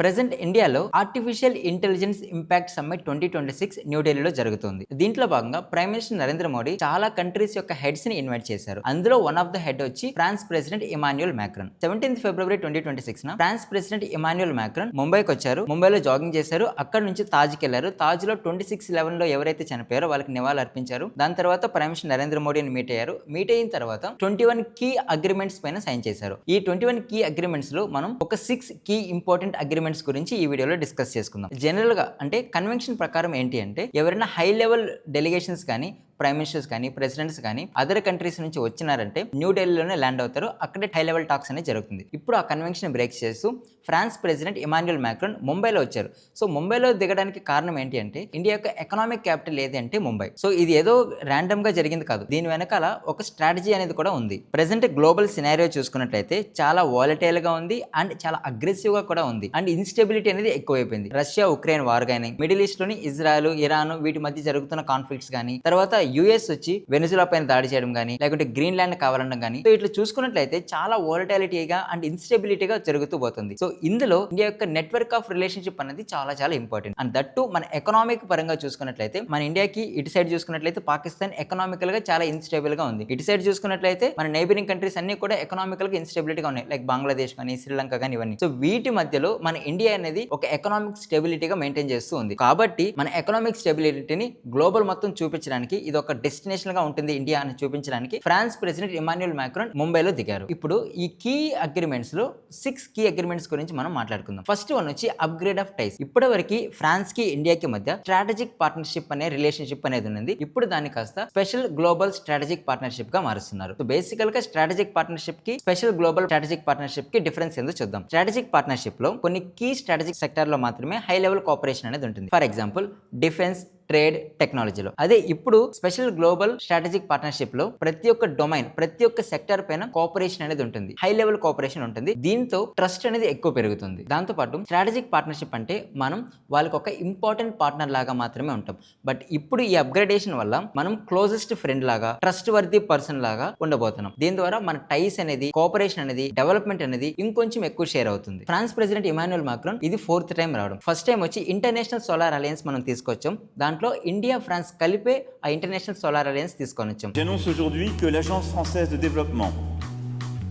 Present ఇండియాలో artificial intelligence impact summit 2026 న్యూఢిల్లీలో జరుగుతుంది. దీంట్లో భాగంగా ప్రైమ్ మినిస్టర్ నరేంద్ర మోడీ చాలా కంట్రీస్ యొక్క హెడ్స్ ని ఇన్వైట్ చేశారు. అందులో వన్ ఆఫ్ ద హెడ్ వచ్చి France president Emmanuel Macron. 17th February 2026 న ఫ్రాన్స్ ప్రెసిడెంట్ ఇమాన్యుయల్ మ్యాక్రాన్ ముంబైకి వచ్చారు. ముంబైలో జాగింగ్ చేశారు. అక్కడ నుంచి తాజ్కి వెళ్లారు. తాజ్ లో 26/11 లో ఎవరైతే చనిపోయారో వాళ్ళకి నివాళులు అర్పించారు. దాని తర్వాత ప్రైమ్ మినిస్టర్ నరేంద్ర మోడీని మీట్ అయ్యారు. మీట్ అయిన తర్వాత 21 కీ అగ్రిమెంట్స్ పైన సైన్ చేశారు. ఈ 21 కీ అగ్రిమెంట్స్ లో మనం ఒక 6 కీ ఇంపార్టెంట్ అగ్రిమెంట్స్ గురించి ఈ వీడియోలో డిస్కస్ చేసుకుందాం. జనరల్ గా అంటే కన్వెన్షన్ ప్రకారం ఏంటి అంటే ఎవరైనా హై లెవెల్ డెలిగేషన్స్ కానీ ప్రైమ్ మినిస్టర్స్ కానీ ప్రెసిడెంట్స్ కానీ అదర్ కంట్రీస్ నుంచి వచ్చినారంటే న్యూఢిల్లీలోనే ల్యాండ్ అవుతారు. అక్కడే హై లెవెల్ టాక్స్ అనేది జరుగుతుంది. ఇప్పుడు ఆ కన్వెన్షన్ బ్రేక్ చేస్తూ ఫ్రాన్స్ ప్రెసిడెంట్ ఇమాన్యుయల్ మ్యాక్రాన్ ముంబైలో వచ్చారు. సో ముంబైలో దిగడానికి కారణం ఏంటి అంటే ఇండియా యొక్క ఎకనామిక్ క్యాపిటల్ ఏది అంటే ముంబై. సో ఇది ఏదో ర్యాండమ్ గా జరిగింది కాదు. దీని వెనకాల ఒక స్ట్రాటజీ అనేది కూడా ఉంది. ప్రెసెంట్ గ్లోబల్ సినారియో చూసుకున్నట్లయితే చాలా వాలటైల్ గా ఉంది అండ్ చాలా అగ్రెసివ్ గా కూడా ఉంది అండ్ ఇన్స్టెబిలిటీ అనేది ఎక్కువైపోయింది. రష్యా ఉక్రెయిన్ వార్ కానీ మిడిల్ ఈస్ట్ లోని ఇజ్రాయెల్ ఇరాన్ వీటి మధ్య జరుగుతున్న కాన్ఫ్లిక్ట్స్ కానీ తర్వాత యుఎస్ వచ్చి వెనిజులా పైన దాడి చేయడం కానీ లేకుంటే గ్రీన్లాండ్ కావాలనడం కానీ సో ఇట్లా చూసుకున్నట్లయితే చాలా వాలటాలిటీగా అండ్ ఇన్స్టెబిలిటీగా జరుగుతూ పోతుంది. సో ఇందులో ఇండియా యొక్క నెట్వర్క్ ఆఫ్ రిలేషన్షిప్ అనేది చాలా చాలా ఇంపార్టెంట్ అండ్ దట్టు మన ఎకనామిక్ పరంగా చూసుకున్నట్లయితే మన ఇండియాకి ఇటు సైడ్ చూసుకున్నట్లయితే పాకిస్తాన్ ఎకనామికల్ గా చాలా ఇన్స్టేబుల్ గా ఉంది. ఇటు సైడ్ చూసుకున్నట్లయితే మన నైబరింగ్ కంట్రీస్ అన్ని కూడా ఎకనామికల్ గా ఇన్స్టెబిలిటీగా ఉన్నాయి లైక్ బంగ్లాదేశ్ కానీ శ్రీలంక కానీ ఇవన్నీ. సో వీటి మధ్యలో మన ఇండియా అనేది ఒక ఎకనామిక్ స్టెబిలిటీగా మెయింటైన్ చేస్తూ ఉంది. కాబట్టి మన ఎకనామిక్ స్టెబిలిటీని గ్లోబల్ మొత్తం చూపించడానికి ఇది ఒక డెస్టినేషన్ గా ఉంటుంది ఇండియా అని చూపించడానికి ఫ్రాన్స్ ప్రెసిడెంట్ ఇమాన్యుయల్ మ్యాక్రాన్ ముంబైలో దిగారు. ఇప్పుడు ఈ కీ అగ్రిమెంట్స్ లో 6 కీ అగ్రిమెంట్స్ గురించి మనం మాట్లాడుకుందాం. ఫస్ట్ వన్ వచ్చి అప్గ్రేడ్ ఆఫ్ టైస్. ఇప్పటివరకు ఫ్రాన్స్ కి ఇండియాకి మధ్య స్ట్రాటజిక్ పార్ట్నర్షిప్ అనే రిలేషన్షిప్ అనేది ఉంది. ఇప్పుడు దాన్ని కాస్త స్పెషల్ గ్లోబల్ స్ట్రాటజిక్ పార్ట్నర్షిప్ గా మారుస్తున్నారు. సో బేసికల్ గా స్ట్రాటజిక్ పార్ట్నర్షిప్ కి స్పెషల్ గ్లోబల్ స్ట్రాటజిక్ పార్ట్నర్షిప్ కి డిఫరెన్స్ ఏందో చూద్దాం. స్ట్రాటజిక్ పార్ట్నర్షిప్ లో కొన్ని కీ స్ట్రాటజిక్ సెక్టర్ లో మాత్రమే హై లెవెల్ కోఆపరేషన్ అనేది ఉంటుంది. ఫర్ ఎగ్జాంపుల్ డిఫెన్స్ ట్రేడ్ టెక్నాలజీలో. అదే ఇప్పుడు స్పెషల్ గ్లోబల్ స్ట్రాటజిక్ పార్ట్నర్షిప్ లో ప్రతి ఒక్క డొమైన్ ప్రతి ఒక్క సెక్టర్ పైన కోఆపరేషన్ అనేది ఉంటుంది. హై లెవెల్ కోఆపరేషన్ ఉంటుంది. దీంతో ట్రస్ట్ అనేది ఎక్కువ పెరుగుతుంది. దాంతో పాటు స్ట్రాటజిక్ పార్ట్నర్షిప్ అంటే మనం వాళ్ళకి ఒక ఇంపార్టెంట్ పార్ట్నర్ లాగా మాత్రమే ఉంటాం. బట్ ఇప్పుడు ఈ అప్గ్రేడేషన్ వల్ల మనం క్లోజెస్ట్ ఫ్రెండ్ లాగా ట్రస్ట్ వర్ది పర్సన్ లాగా ఉండబోతున్నాం. దీని ద్వారా మన టైస్ అనేది కోఆపరేషన్ అనేది డెవలప్మెంట్ అనేది ఇంకొంచెం ఎక్కువ షేర్ అవుతుంది. ఫ్రాన్స్ ప్రెసిడెంట్ ఇమాన్యుయల్ మ్యాక్రాన్ ఇది 4th టైం రావడం. ఫస్ట్ టైం వచ్చి ఇంటర్నేషనల్ సోలార్ అలయన్స్ మనం తీసుకొచ్చాం. దాంట్లో ఇండియా ఫ్రాన్స్ కలిపే ఆ ఇంటర్నేషనల్ సోలార్ అలయన్స్ తీసుకొని వచ్చాం. J'annonce aujourd'hui que l'Agence française de développement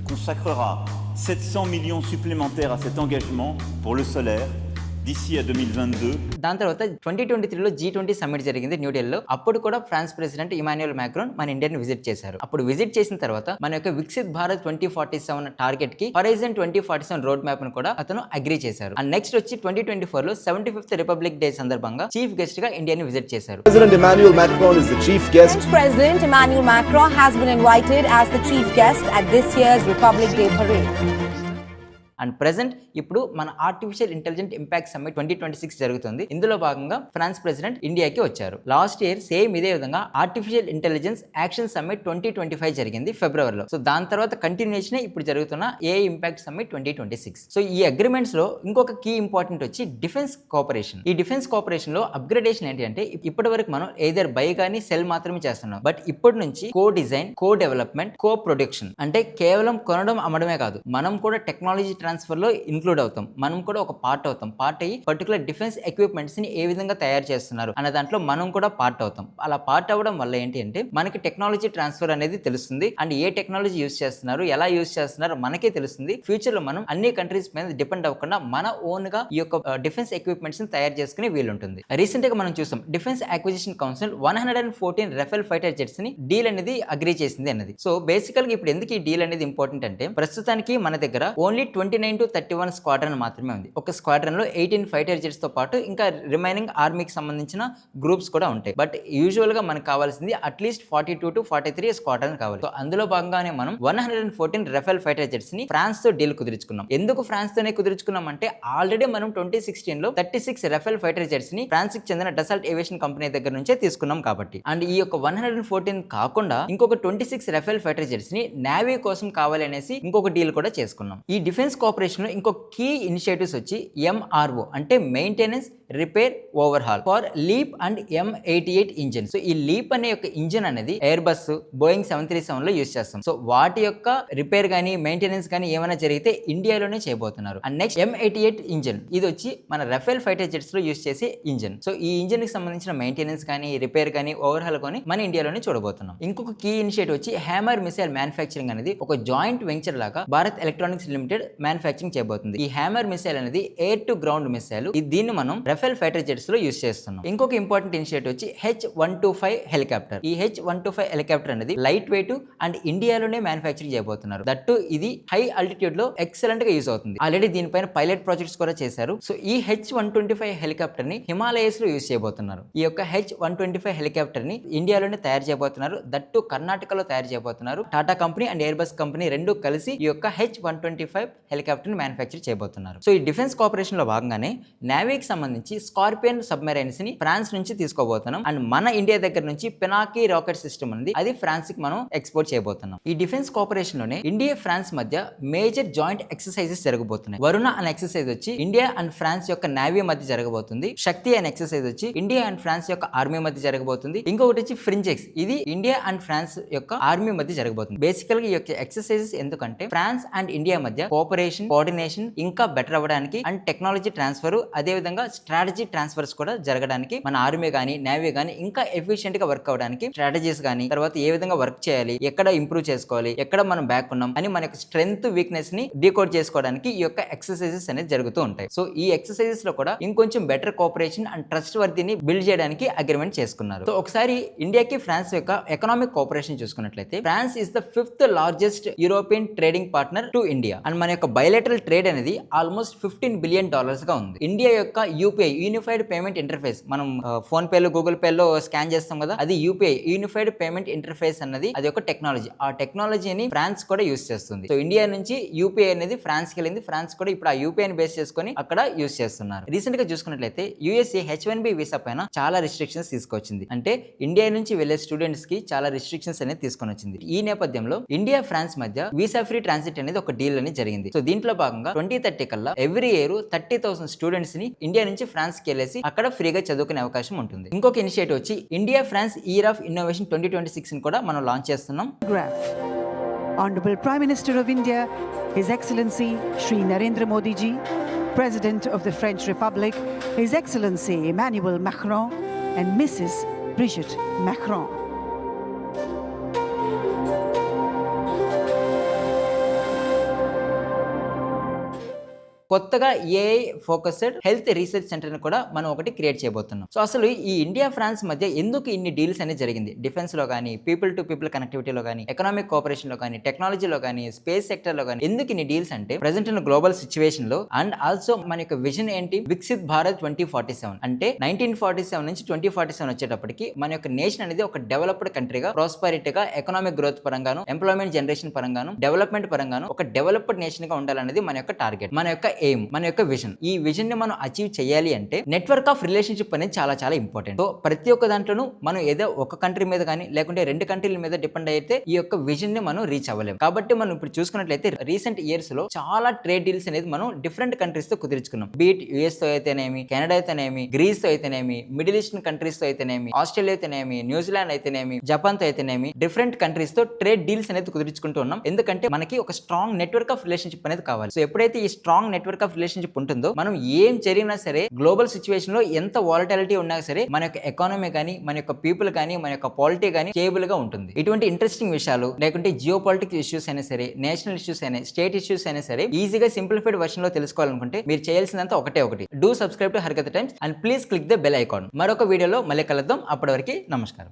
consacrera 700 millions supplémentaires à cet engagement pour le solaire d'ici à 2022. దాని తర్వాత 2023లో G20 సమ్మిట్ జరిగింది న్యూఢిల్లీలో. అప్పుడు కూడా ఫ్రాన్స్ ప్రెసిడెంట్ ఇమాన్యుయల్ మ్యాక్రాన్ మన ఇండియాని విజిట్ చేశారు. అప్పుడు విజిట్ చేసిన తర్వాత మన యొక్క వికసిత్ భారత్ 2047 టార్గెట్ కి హొరైజన్ 2047 రోడ్ మ్యాప్ ను కూడా అతను అగ్రీ చేశారు. అండ్ నెక్స్ట్ వచ్చి 2024లో 75th రిపబ్లిక్ డే సందర్భంగా చీఫ్ గెస్ట్ గా ఇండియాని విజిట్ చేశారు. President Emmanuel Macron is the chief guest. President Emmanuel Macron has been invited as the chief guest at this year's Republic Day parade. And present ఇప్పుడు మన artificial intelligent impact summit 2026 జరుగుతుంది. ఇందులో భాగంగా France president ఇండియాకి వచ్చారు. Last year same ఇదే విధంగా artificial intelligence action summit 2025 జరిగింది ఫిబ్రవరిలో. సో దాని తర్వాత కంటిన్యూషన్ ఇప్పుడు జరుగుతున్న ఏఐ ఇంపాక్ట్ సమ్మిట్ 2026. సో ఈ అగ్రిమెంట్స్ లో ఇంకొక కీ ఇంపార్టెంట్ వచ్చి డిఫెన్స్ కోఆపరేషన్. ఈ డిఫెన్స్ కోఆపరేషన్ లో అప్గ్రేడేషన్ ఏంటి అంటే ఇప్పటి వరకు మనం ఎయిదర్ బై కానీ సెల్ మాత్రమే చేస్తున్నాం. బట్ ఇప్పటి నుంచి కో డిజైన్ కో డెవలప్మెంట్ కో ప్రొడక్షన్ అంటే కేవలం కొనడం అమ్మడమే కాదు, మనం కూడా టెక్నాలజీ ట్రాన్స్ఫర్ లో ఇంక్లూడ్ అవుతాం. మనం కూడా ఒక పార్ట్ అవుతాం. పార్ట్ అయ్యి పర్టికులర్ డిఫెన్స్ ఎక్విప్మెంట్స్ ని ఏ విధంగా తయారు చేస్తున్నారు అనే దాంట్లో మనం కూడా పార్ట్ అవుతాం. అలా పార్ట్ అవ్వడం వల్ల ఏంటి అంటే మనకి టెక్నాలజీ ట్రాన్స్ఫర్ అనేది తెలుస్తుంది అండ్ ఏ టెక్నాలజీ యూస్ చేస్తున్నారు ఎలా యూస్ చేస్తున్నారు మనకే తెలుస్తుంది. ఫ్యూచర్ లో మనం అన్ని కంట్రీస్ మీద డిపెండ్ అవ్వకుండా మన ఓన్ గా ఈ యొక్క డిఫెన్స్ ఎక్విప్మెంట్స్ ని తయారు చేసుకునే వీలుంటుంది. రీసెంట్ గా మనం చూసాం defence acquisition council 114 Rafale fighter jets ని డీల్ అనేది అగ్రీ చేసింది అన్నది. సో బేసికల్ గా ఇప్పుడు ఎందుకు ఈ డీల్ అనేది ఇంపార్టెంట్ అంటే ప్రస్తుతానికి మన దగ్గర ఓన్లీ 29 to 31 స్క్వాడ్రన్ మాత్రమే ఉంది. ఒక స్క్వాడ్రన్ లో 18 ఫైటర్ జెట్స్ తో పాటు ఇంకా రిమైనింగ్ ఆర్మీకి సంబంధించిన గ్రూప్స్ కూడా ఉంటాయి. బట్ యూజువల్ గా మనకు కావాల్సింది అట్లీస్ట్ 42 to 43 స్క్వాడ్రన్ కావాలి. సో అందులో భాగంగానే మనం 114 రఫేల్ ఫైటర్ జెట్స్ ని ఫ్రాన్స్ తో డీల్ కుదుర్చుకున్నాం. ఎందుకు ఫ్రాన్స్ తోనే కుదుర్చుకున్నాం అంటే ఆల్రెడీ మనం 2016 లో 36 రఫేల్ ఫైటర్ జెట్స్ ని ఫ్రాన్స్ కి చెందిన డసాల్ట్ ఏవియేషన్ కంపెనీ దగ్గర నుంచే తీసుకున్నాం కాబట్టి. అండ్ ఈ యొక్క 114 కాకుండా ఇంకొక 26 రఫేల్ ఫైటర్ జెట్స్ ని నేవీ కోసం కావాలి అనేసి ఇంకొక డీల్ కూడా చేసుకున్నాం. ఈ డిఫెన్స్ కోఆపరేషన్ లో ఇంకొక కీ ఇనిషియేటివ్స్ వచ్చి MRO అంటే maintenance repair overhaul for leap and M88 engine. So ఈ లీప్ అనే యొక్క ఇంజిన్ అనేది ఎయిర్ బస్ బోయింగ్ 737 లో యూస్ చేస్తాం. సో వాటి యొక్క రిపేర్ గానీ మెయింటెనెన్స్ గానీ ఏమైనా జరిగితే ఇండియాలోనే చేయబోతున్నారు. అండ్ నెక్స్ట్ M88 ఇంజిన్ ఇది వచ్చి మన రఫేల్ ఫైటర్ జెట్స్ లో యూస్ చేసే ఇంజిన్. సో ఈ ఇంజిన్ కి సంబంధించిన మెయింటెనెన్స్ కానీ రిపేర్ కానీ ఓవర్హాల్ కానీ మన ఇండియాలోనే చూడబోతున్నాం. ఇంకొక కీ ఇనిషియేటివ్ వచ్చి హ్యామర్ మిసైల్ మ్యానుఫ్యాక్చరింగ్ అనేది ఒక జాయింట్ వెంచర్ లాగా భారత్ ఎలక్ట్రానిక్స్ లిమిటెడ్ మ్యానుఫ్యాక్చరింగ్ చేయబోతుంది. ఈ హ్యామర్ మిసైల్ అనేది ఎయిర్ టు గ్రౌండ్ మిసైల్. దీన్ని మనం రఫేల్ ఫైటర్ జెట్స్ లో యూస్ చేస్తున్నాం. ఇంకొక ఇంపార్టెంట్ ఇనిషియేటివ్ వచ్చి H-125 హెలికాప్టర్. ఈ H-125 హెలికాప్టర్ అనేది లైట్ వెయిట్ అండ్ ఇండియాలోనే మ్యానుఫ్యాక్చరింగ్ చేయబోతున్నారు. దట్టు ఇది హై ఆల్టిట్యూడ్ లో ఎక్సలెంట్ గా యూస్ అవుతుంది. ఆల్రెడీ దీనిపైన పైలట్ ప్రాజెక్ట్స్ కూడా చేశారు. సో ఈ H-125 హెలికాప్టర్ ని హిమాలయస్ లో యూస్ చేయబోతున్నారు. ఈ యొక్క H-125 హెలికాప్టర్ ని ఇండియాలోనే తయారు చేయబోతున్నారు. దట్టు కర్ణాటకలో తయారు చేయబోతున్నారు. Tata company and air bus company రెండు కలిసి ఈ యొక్క H-125 హెలికాప్టర్ ని మ్యానుఫ్యాక్చర్ చేయబోతున్నారు. సో ఈ డిఫెన్స్ కోఆపరేషన్ లో భాగంగానే నేవీకి సంబంధించి స్కార్పియన్ సబ్మెరైన్స్ ని ఫ్రాన్స్ నుంచి తీసుకోబోతున్నాం. అండ్ మన ఇండియా దగ్గర నుంచి పినాకీ రాకెట్ సిస్టమ్ ఉంది, అది ఫ్రాన్స్ కి మనం ఎక్స్పోర్ట్ చేయబోతున్నాం. ఈ డిఫెన్స్ కోఆపరేషన్ లోనే ఇండియా ఫ్రాన్స్ మధ్య మేజర్ జాయింట్ ఎక్సర్సైజెస్ జరగబోతున్నాయి. వరుణ అనే ఎక్సర్సైజ్ వచ్చి ఇండియా అండ్ ఫ్రాన్స్ యొక్క నేవీ మధ్య జరగబోతుంది. శక్తి అనే ఎక్సర్సైజ్ వచ్చి ఇండియా అండ్ ఫ్రాన్స్ యొక్క ఆర్మీ మధ్య జరగబోతుంది. ఇంకొకటి వచ్చి ఫ్రింజెక్స్, ఇది ఇండియా అండ్ ఫ్రాన్స్ యొక్క ఆర్మీ మధ్య జరగబోతుంది. బేసికల్ గా ఈ యొక్క ఎక్సర్సైజెస్ ఎందుకంటే ఫ్రాన్స్ అండ్ ఇండియా మధ్య కోఆపరేషన్ కోఆర్డినేషన్ ఇంకా బెటర్ అవ్వడానికి అండ్ టెక్నాలజీ ట్రాన్స్ఫర్ అదే విధంగా స్ట్రాటజీ ట్రాన్స్ఫర్స్ కూడా జరగడానికి మన ఆర్మీ గానీ నేవీ గానీ ఇంకా ఎఫిషియెంట్ గా వర్క్ అవ్వడానికి స్ట్రాటజీస్ గానీ తర్వాత ఏ విధంగా వర్క్ చేయాలి, ఎక్కడ ఇంప్రూవ్ చేసుకోవాలి, ఎక్కడ మనం బ్యాక్ ఉన్నాం అని మన యొక్క స్ట్రెంగ్త్ వీక్నెస్ ని డీకోడ్ చేసుకోవడానికి ఈ యొక్క ఎక్సర్సైజెస్ అనేది జరుగుతూ ఉంటాయి. సో ఈ ఎక్సర్సైజెస్ లో కూడా ఇంకొంచెం బెటర్ కోఆపరేషన్ అండ్ ట్రస్ట్ వర్తీని బిల్డ్ చేయడానికి అగ్రిమెంట్ చేసుకున్నారు. సో ఒకసారి ఇండియాకి ఫ్రాన్స్ యొక్క ఎకనామిక్ కోఆపరేషన్ చూసుకున్నట్లయితే France is the 5th largest European trading partner to India. And మన యొక్క బైలేటరల్ ట్రేడ్ అనేది ఆల్మోస్ట్ $15 బిలియన్ గా ఉంది. ఇండియా యొక్క యూపీఐ యూనిఫైడ్ పేమెంట్ ఇంటర్ఫేస్, మనం ఫోన్ పేలో గూగుల్ పేలో స్కాన్ చేస్తాం కదా, అది యూపీఐ యూనిఫైడ్ పేమెంట్ ఇంటర్ఫేస్ అన్నది అది ఒక టెక్నాలజీ. ఆ టెక్నాలజీని ఫ్రాన్స్ కూడా యూస్ చేస్తుంది. సో ఇండియా నుంచి యూపీఐ అనేది ఫ్రాన్స్ కి వెళ్ళింది. ఫ్రాన్స్ కూడా ఇప్పుడు ఆ యూపీఐని బేస్ చేసుకొని అక్కడ యూస్ చేస్తున్నారు. రీసెంట్ గా చూసుకున్నట్లయితే యూఎస్ఏ H-1B వీసా పైన చాలా రిస్ట్రిక్షన్స్ తీసుకొచ్చింది. అంటే ఇండియా నుంచి వెళ్లే స్టూడెంట్స్ కి చాలా రిస్ట్రిక్షన్స్ అనేది తీసుకొని వచ్చింది. ఈ నేపథ్యంలో ఇండియా ఫ్రాన్స్ మధ్య వీసా ఫ్రీ ట్రాన్సిట్ అనేది ఒక డీల్ అనేది జరిగింది. సో దీంట్లో భాగంగా 2030 కల్లా ఎవ్రీ ఇయర్ 30,000 స్టూడెంట్స్ ని ఇండియా నుంచి ఫ్రాన్స్ కి వెళ్ళేసి అక్కడ ఫ్రీగా చదువుకునే అవకాశం ఉంటుంది. ఇంకొక ఇనిషియేటివ్ వచ్చి India France year of innovation 2026 ని కూడా మనం లాంచ్ చేస్తున్నాం. Honorable Prime Minister of India, His Excellency Shri Narendra Modi Ji, President of the French Republic, His Excellency Emmanuel Macron and Mrs. Brigitte Macron. కొత్తగా AI focused health research centre ని కూడా మనం ఒకటి create చేయబోతున్నాం. So అసలు ఈ India France మధ్య ఎందుకు ఇన్ని డీల్స్ అనేది జరిగింది? డిఫెన్స్ లో కానీ, పీపుల్ టు పీపుల్ కనెక్టివిటీలో కానీ, ఎకనామిక్ కోఆపరేషన్ లో కానీ, టెక్నాలజీలో కానీ, స్పేస్ సెక్టర్ లో కానీ ఎందుకు ఇన్ని డీల్స్ అంటే ప్రెసెంట్ ఉన్న గ్లోబల్ సిచ్యువేషన్ లో అండ్ ఆల్సో మన యొక్క విజన్ ఏంటి, వికసిత్ భారత్ 2047 అంటే 1947 నుంచి 2047 వచ్చేటప్పటికి మన యొక్క నేషన్ అనేది ఒక డెవలప్డ్ కంట్రీగా, ప్రాస్పరిటీగా, ఎకనామిక్ గ్రోత్ పరంగాను, ఎంప్లాయ్మెంట్ జనరేషన్ పరంగాను, డెవలప్మెంట్ పరంగాను ఒక డెవలప్డ్ నేషన్ గా ఉండాలనేది మన యొక్క టార్గెట్, మన యొక్క ఎయిమ్, మన యొక్క విజన్. ఈ విజన్ ని మనం అచీవ్ చేయాలి అంటే నెట్వర్క్ ఆఫ్ రిలేషన్షిప్ అనేది చాలా చాలా ఇంపార్టెంట్. సో ప్రతి ఒక్క దాంట్లోనూ మనం ఏదో ఒక కంట్రీ మీద కానీ లేకుంటే 2 కంట్రీల మీద డిపెండ్ అయితే ఈ యొక్క విజన్ ని మనం రీచ్ అవ్వలేం. కాబట్టి మనం ఇప్పుడు చూసుకున్నట్లయితే రీసెంట్ ఇయర్స్ లో చాలా ట్రేడ్ డీల్స్ అనేది మనం డిఫరెంట్ కంట్రీస్ తో కుదుర్చుకున్నాం. బీట్ యుఎస్ తో అయితేనేమి, కెనడా అయితేనేమి, గ్రీస్ తో అయితేనేమి, మిడిల్ ఈస్టర్న్ కంట్రీస్ తో అయితేనేమి, ఆస్ట్రేలియా అయితేనేమి, న్యూజిలాండ్ అయితేనేమి, జపాన్ తో అయితేనేమి, డిఫరెంట్ కంట్రీస్ తో ట్రేడ్ డీల్స్ అనేది కుదుర్చుకుంటూ ఉన్నాం. ఎందుకంటే మనకి ఒక స్ట్రాంగ్ నెట్వర్క్ ఆఫ్ రిలేషన్షిప్ అనేది కావాలి. సో ఎప్పుడైతే ఈ స్ట్రాంగ్ నెట్వర్క్ ఆఫ్ రిలేషన్షిప్ ఉంటుందో మనం ఏం జరిగినా సరే గ్లోబల్ సిచ్యువేషన్ లో ఎంత వాలటిలిటీ ఉన్నా సరే మన యొక్క ఎకానమీ కానీ, మన యొక్క పీపుల్ కానీ, మన యొక్క పాలిటీ కానీ స్టేబుల్ గా ఉంటుంది. ఇటువంటి ఇంట్రెస్టింగ్ విషయాలు లేకుంటే జియో పాలిటిక్స్ ఇష్యూస్ అయినా సరే, నేషనల్ ఇష్యూస్ అయినా, స్టేట్ ఇష్యూస్ అయినా సరే ఈజీగా సింప్లిఫైడ్ వర్షన్ లో తెలుసుకోవాలనుకుంటే మీరు చేయాల్సిందంతా ఒకటి, do subscribe to Harkat times and please click the bell icon. మరొక వీడియోలో మళ్ళీ కలుద్దాం. అప్పటి వరకు నమస్కారం.